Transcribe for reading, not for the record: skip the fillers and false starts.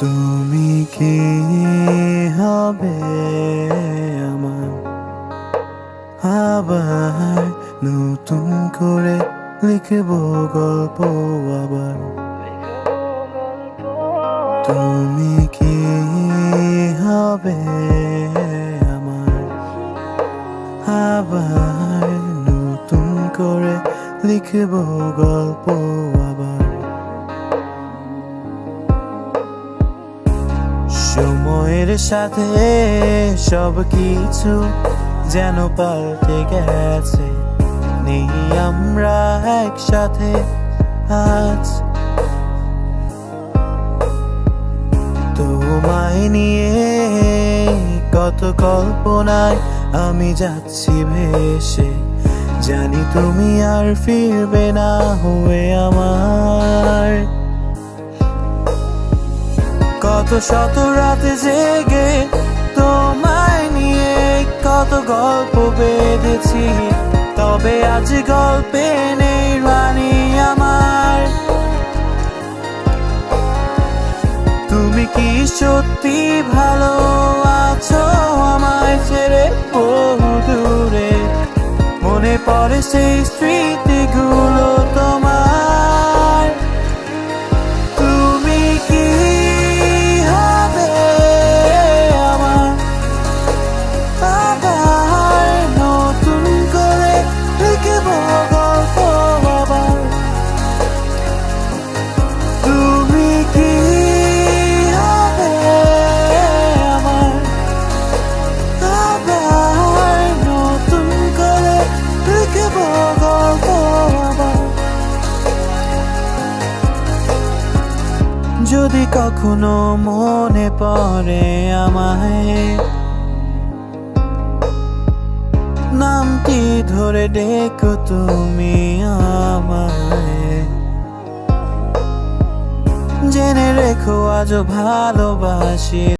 তুমি কি হবে আমার, আবার নতুন করে লিখব গল্প আবার। তুমি কি হবে আমার, আবার নতুন করে লিখব গল্প আবার। সময়ের সাথে সব কিছু যেন পাল্টে গেছে, নেই আমরা একসাথে আজ। তোমায় নিয়ে কত কল্পনায় আমি যাচ্ছি ভেসে, জানি তুমি আর ফিরবে না হয়ে আমার। কত শত রাতে জেগে তোমায় নিয়ে কত গল্প বেঁধেছি, তবে আজ গল্পে নেই রানী আমার। তুমি কি সত্যি ভালো আছো আমায় ছেড়ে বহু দূরে? মনে পড়ে সেই স্মৃতিগুলো তোমার। তুমি কি হবে আমার, আবার নতুন করে লিখব গল্প আবার। তুমি কি হবে আমার, আবার নতুন করে লিখব গল্প আবার। যদি কখনো মনে পড়ে আমায়, নামটি ধরে ডেকো তুমি আমায়। জেনে রেখো আজও ভালোবাসি।